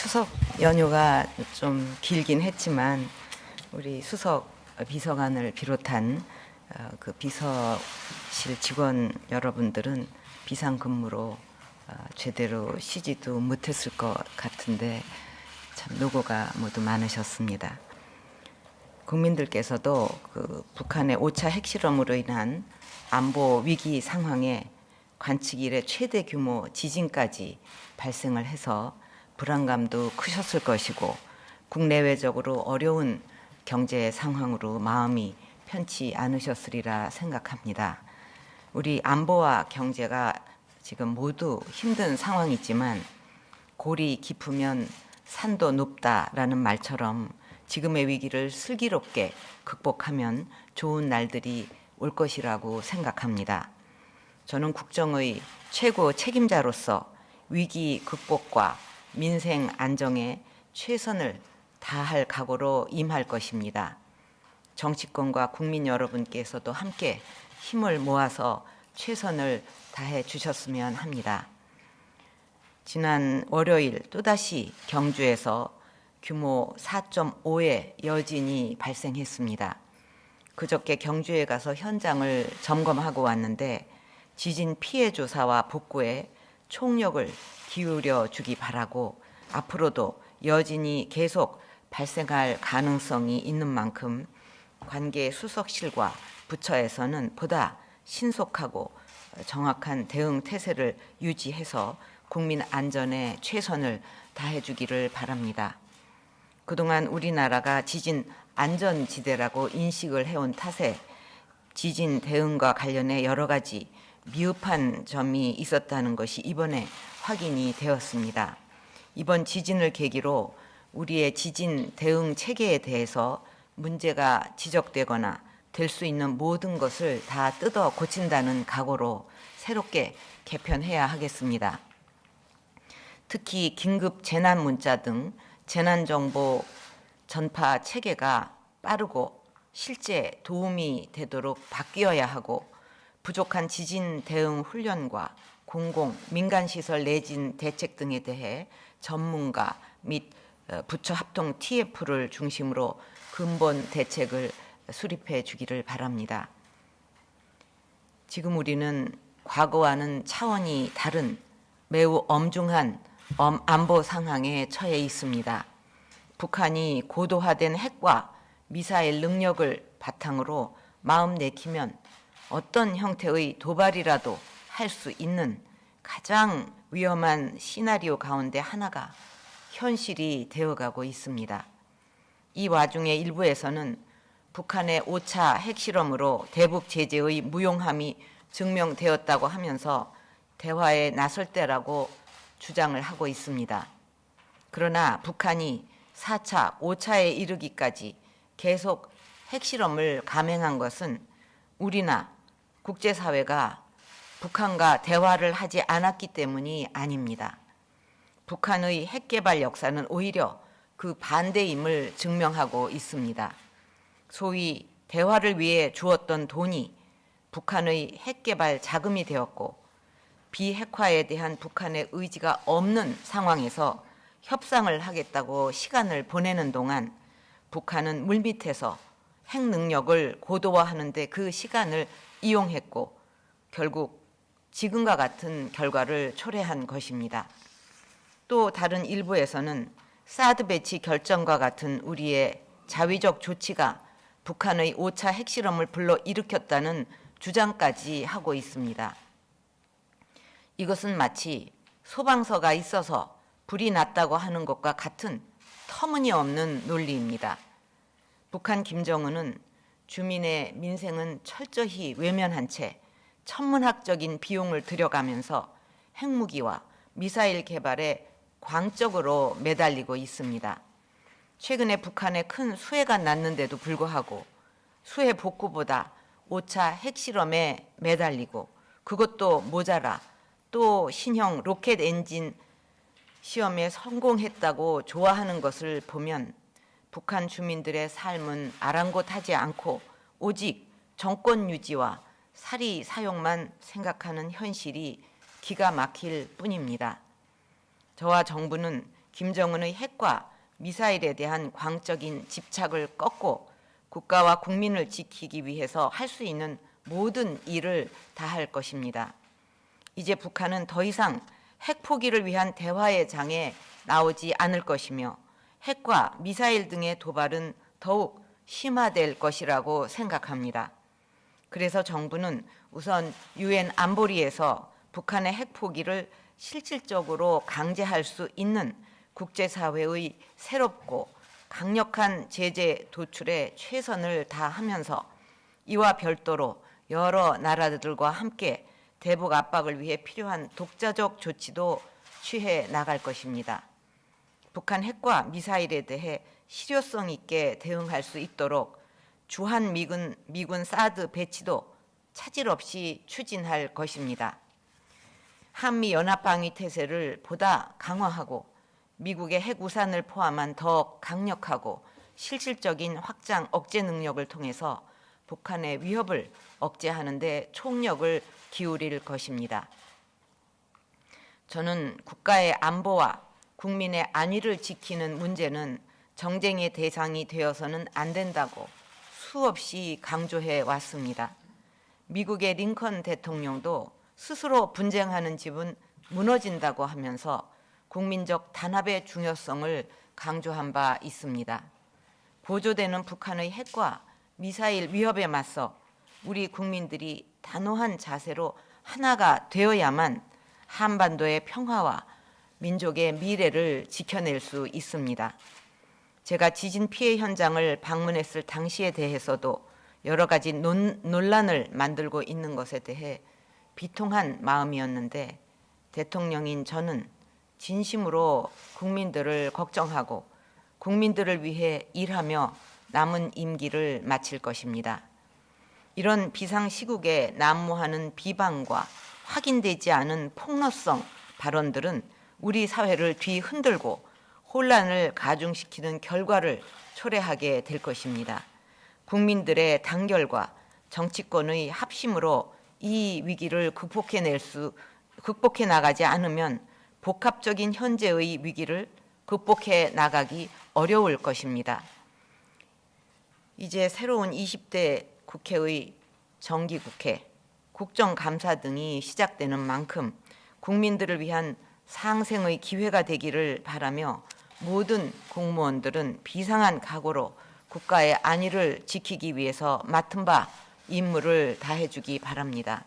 추석 연휴가 좀 길긴 했지만 우리 수석 비서관을 비롯한 그 비서실 직원 여러분들은 비상근무로 제대로 쉬지도 못했을 것 같은데 참 노고가 모두 많으셨습니다. 국민들께서도 그 북한의 5차 핵실험으로 인한 안보 위기 상황에 관측 이래 최대 규모 지진까지 발생을 해서 불안감도 크셨을 것이고 국내외적으로 어려운 경제 상황으로 마음이 편치 않으셨으리라 생각합니다. 우리 안보와 경제가 지금 모두 힘든 상황이지만 골이 깊으면 산도 높다라는 말처럼 지금의 위기를 슬기롭게 극복하면 좋은 날들이 올 것이라고 생각합니다. 저는 국정의 최고 책임자로서 위기 극복과 민생 안정에 최선을 다할 각오로 임할 것입니다. 정치권과 국민 여러분께서도 함께 힘을 모아서 최선을 다해 주셨으면 합니다. 지난 월요일 또다시 경주에서 규모 4.5의 여진이 발생했습니다. 그저께 경주에 가서 현장을 점검하고 왔는데 지진 피해 조사와 복구에 총력을 기울여 주기 바라고 앞으로도 여진이 계속 발생할 가능성이 있는 만큼 관계 수석실과 부처에서는 보다 신속하고 정확한 대응 태세를 유지해서 국민 안전에 최선을 다해 주기를 바랍니다. 그동안 우리나라가 지진 안전지대라고 인식을 해온 탓에 지진 대응과 관련해 여러 가지 미흡한 점이 있었다는 것이 이번에 확인이 되었습니다. 이번 지진을 계기로 우리의 지진 대응 체계에 대해서 문제가 지적되거나 될 수 있는 모든 것을 다 뜯어 고친다는 각오로 새롭게 개편해야 하겠습니다. 특히 긴급 재난 문자 등 재난정보 전파 체계가 빠르고 실제 도움이 되도록 바뀌어야 하고 부족한 지진 대응 훈련과 공공, 민간시설 내진 대책 등에 대해 전문가 및 부처 합동 TF를 중심으로 근본 대책을 수립해 주기를 바랍니다. 지금 우리는 과거와는 차원이 다른 매우 엄중한 안보 상황에 처해 있습니다. 북한이 고도화된 핵과 미사일 능력을 바탕으로 마음 내키면 어떤 형태의 도발이라도 할 수 있는 가장 위험한 시나리오 가운데 하나가 현실이 되어가고 있습니다. 이 와중에 일부에서는 북한의 5차 핵실험으로 대북 제재의 무용함이 증명되었다고 하면서 대화에 나설 때라고 주장을 하고 있습니다. 그러나 북한이 4차, 5차에 이르기까지 계속 핵실험을 감행한 것은 우리나 국제사회가 북한과 대화를 하지 않았기 때문이 아닙니다. 북한의 핵개발 역사는 오히려 그 반대임을 증명하고 있습니다. 소위 대화를 위해 주었던 돈이 북한의 핵개발 자금이 되었고 비핵화에 대한 북한의 의지가 없는 상황에서 협상을 하겠다고 시간을 보내는 동안 북한은 물밑에서 핵 능력을 고도화하는 데 그 시간을 이용했고 결국 지금과 같은 결과를 초래한 것입니다. 또 다른 일부에서는 사드 배치 결정과 같은 우리의 자위적 조치가 북한의 5차 핵실험을 불러일으켰다는 주장까지 하고 있습니다. 이것은 마치 소방서가 있어서 불이 났다고 하는 것과 같은 터무니없는 논리입니다. 북한 김정은은 주민의 민생은 철저히 외면한 채 천문학적인 비용을 들여가면서 핵무기와 미사일 개발에 광적으로 매달리고 있습니다. 최근에 북한에 큰 수해가 났는데도 불구하고 수해 복구보다 5차 핵실험에 매달리고 그것도 모자라 또 신형 로켓 엔진 시험에 성공했다고 좋아하는 것을 보면 북한 주민들의 삶은 아랑곳하지 않고 오직 정권 유지와 사리 사욕만 생각하는 현실이 기가 막힐 뿐입니다. 저와 정부는 김정은의 핵과 미사일에 대한 광적인 집착을 꺾고 국가와 국민을 지키기 위해서 할 수 있는 모든 일을 다할 것입니다. 이제 북한은 더 이상 핵 포기를 위한 대화의 장에 나오지 않을 것이며 핵과 미사일 등의 도발은 더욱 심화될 것이라고 생각합니다. 그래서 정부는 우선 유엔 안보리에서 북한의 핵 포기를 실질적으로 강제할 수 있는 국제사회의 새롭고 강력한 제재 도출에 최선을 다하면서 이와 별도로 여러 나라들과 함께 대북 압박을 위해 필요한 독자적 조치도 취해 나갈 것입니다. 북한 핵과 미사일에 대해 실효성 있게 대응할 수 있도록 주한미군 사드 배치도 차질 없이 추진할 것입니다. 한미연합방위 태세를 보다 강화하고 미국의 핵우산을 포함한 더 강력하고 실질적인 확장 억제 능력을 통해서 북한의 위협을 억제하는 데 총력을 기울일 것입니다. 저는 국가의 안보와 국민의 안위를 지키는 문제는 정쟁의 대상이 되어서는 안 된다고 수없이 강조해 왔습니다. 미국의 링컨 대통령도 스스로 분쟁하는 집은 무너진다고 하면서 국민적 단합의 중요성을 강조한 바 있습니다. 보조되는 북한의 핵과 미사일 위협에 맞서 우리 국민들이 단호한 자세로 하나가 되어야만 한반도의 평화와 민족의 미래를 지켜낼 수 있습니다. 제가 지진 피해 현장을 방문했을 당시에 대해서도 여러 가지 논란을 만들고 있는 것에 대해 비통한 마음이었는데 대통령인 저는 진심으로 국민들을 걱정하고 국민들을 위해 일하며 남은 임기를 마칠 것입니다. 이런 비상시국에 난무하는 비방과 확인되지 않은 폭로성 발언들은 우리 사회를 뒤흔들고 혼란을 가중시키는 결과를 초래하게 될 것입니다. 국민들의 단결과 정치권의 합심으로 이 위기를 극복해 나가지 않으면 복합적인 현재의 위기를 극복해 나가기 어려울 것입니다. 이제 새로운 20대 국회의 정기국회, 국정감사 등이 시작되는 만큼 국민들을 위한 상생의 기회가 되기를 바라며 모든 공무원들은 비상한 각오로 국가의 안위를 지키기 위해서 맡은 바 임무를 다해주기 바랍니다.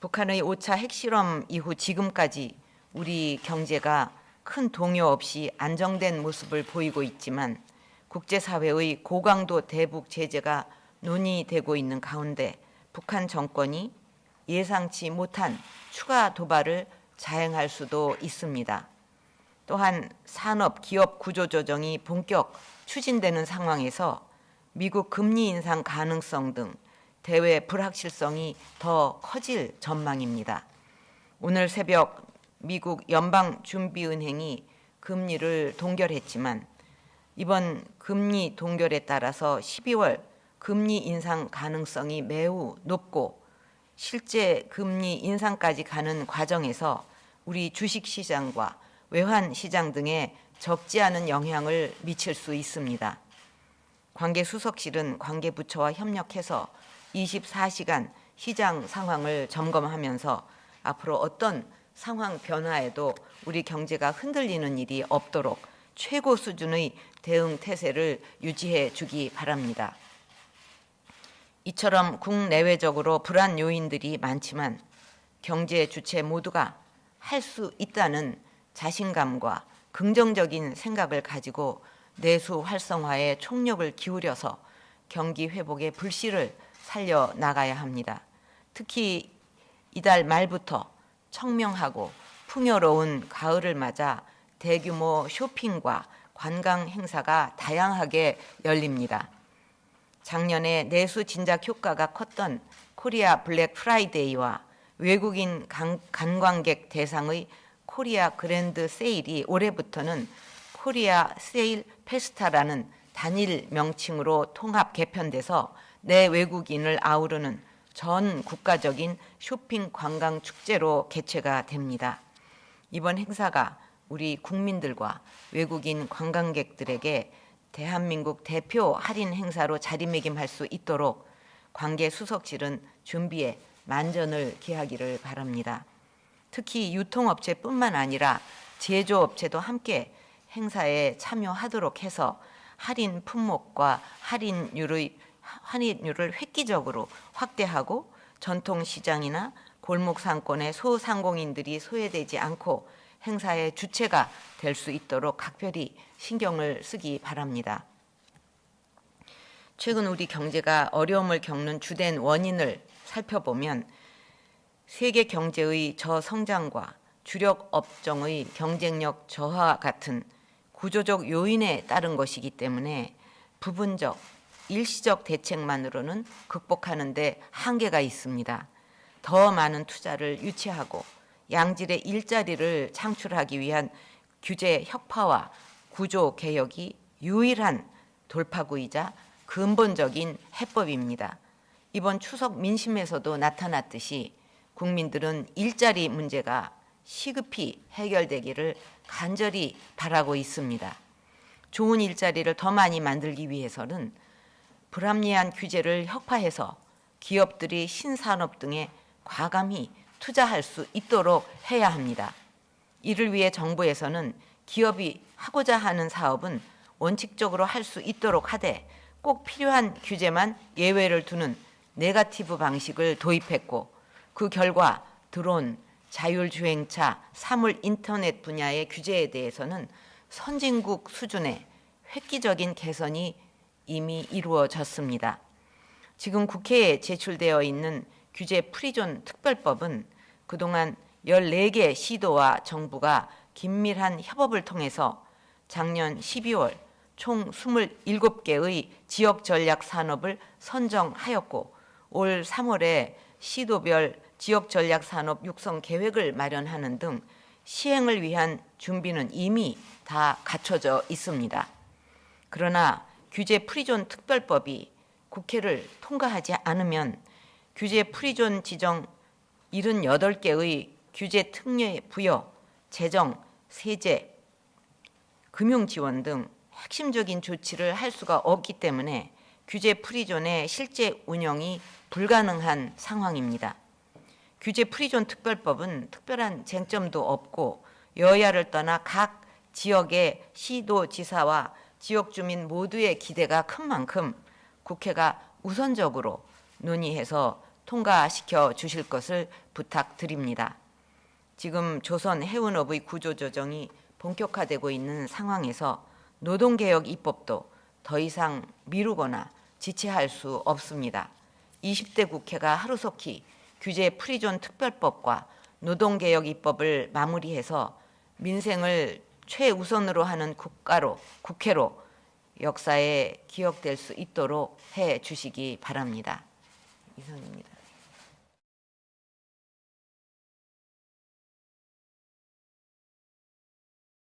북한의 5차 핵실험 이후 지금까지 우리 경제가 큰 동요 없이 안정된 모습을 보이고 있지만 국제사회의 고강도 대북 제재가 논의되고 있는 가운데 북한 정권이 예상치 못한 추가 도발을 자행할 수도 있습니다. 또한 산업, 기업 구조 조정이 본격 추진되는 상황에서 미국 금리 인상 가능성 등 대외 불확실성이 더 커질 전망입니다. 오늘 새벽 미국 연방준비은행이 금리를 동결했지만 이번 금리 동결에 따라서 12월 금리 인상 가능성이 매우 높고 실제 금리 인상까지 가는 과정에서 우리 주식시장과 외환시장 등에 적지 않은 영향을 미칠 수 있습니다. 관계수석실은 관계부처와 협력해서 24시간 시장 상황을 점검하면서 앞으로 어떤 상황 변화에도 우리 경제가 흔들리는 일이 없도록 최고 수준의 대응 태세를 유지해 주기 바랍니다. 이처럼 국내외적으로 불안 요인들이 많지만 경제 주체 모두가 할 수 있다는 자신감과 긍정적인 생각을 가지고 내수 활성화에 총력을 기울여서 경기 회복의 불씨를 살려나가야 합니다. 특히 이달 말부터 청명하고 풍요로운 가을을 맞아 대규모 쇼핑과 관광 행사가 다양하게 열립니다. 작년에 내수 진작 효과가 컸던 코리아 블랙 프라이데이와 외국인 관광객 대상의 코리아 그랜드 세일이 올해부터는 코리아 세일 페스타라는 단일 명칭으로 통합 개편돼서 내외국인을 아우르는 전 국가적인 쇼핑 관광 축제로 개최가 됩니다. 이번 행사가 우리 국민들과 외국인 관광객들에게 대한민국 대표 할인 행사로 자리매김할 수 있도록 관계수석실은 준비에 만전을 기하기를 바랍니다. 특히 유통업체뿐만 아니라 제조업체도 함께 행사에 참여하도록 해서 할인 품목과 할인율을 획기적으로 확대하고 전통시장이나 골목 상권의 소상공인들이 소외되지 않고 행사의 주체가 될 수 있도록 각별히 신경을 쓰기 바랍니다. 최근 우리 경제가 어려움을 겪는 주된 원인을 살펴보면 세계 경제의 저성장과 주력 업종의 경쟁력 저하 같은 구조적 요인에 따른 것이기 때문에 부분적, 일시적 대책만으로는 극복하는 데 한계가 있습니다. 더 많은 투자를 유치하고 양질의 일자리를 창출하기 위한 규제 혁파와 구조 개혁이 유일한 돌파구이자 근본적인 해법입니다. 이번 추석 민심에서도 나타났듯이 국민들은 일자리 문제가 시급히 해결되기를 간절히 바라고 있습니다. 좋은 일자리를 더 많이 만들기 위해서는 불합리한 규제를 혁파해서 기업들이 신산업 등에 과감히 투자할 수 있도록 해야 합니다. 이를 위해 정부에서는 기업이 하고자 하는 사업은 원칙적으로 할 수 있도록 하되 꼭 필요한 규제만 예외를 두는 네거티브 방식을 도입했고 그 결과 드론, 자율주행차, 사물 인터넷 분야의 규제에 대해서는 선진국 수준의 획기적인 개선이 이미 이루어졌습니다. 지금 국회에 제출되어 있는 규제 프리존 특별법은 그동안 14개 시도와 정부가 긴밀한 협업을 통해서 작년 12월 총 27개의 지역 전략 산업을 선정하였고 올 3월에 시도별 지역 전략 산업 육성 계획을 마련하는 등 시행을 위한 준비는 이미 다 갖춰져 있습니다. 그러나 규제 프리존 특별법이 국회를 통과하지 않으면 규제 프리존 지정 78개의 규제 특례 부여, 재정, 세제, 금융 지원 등 핵심적인 조치를 할 수가 없기 때문에 규제 프리존의 실제 운영이 불가능한 상황입니다. 규제 프리존 특별법은 특별한 쟁점도 없고 여야를 떠나 각 지역의 시도지사와 지역 주민 모두의 기대가 큰 만큼 국회가 우선적으로 논의해서 통과시켜 주실 것을 부탁드립니다. 지금 조선 해운업의 구조조정이 본격화되고 있는 상황에서 노동개혁 입법도 더 이상 미루거나 지체할 수 없습니다. 20대 국회가 하루속히 규제 프리존 특별법과 노동개혁 입법을 마무리해서 민생을 최우선으로 하는 국회로 역사에 기억될 수 있도록 해 주시기 바랍니다. 이상입니다.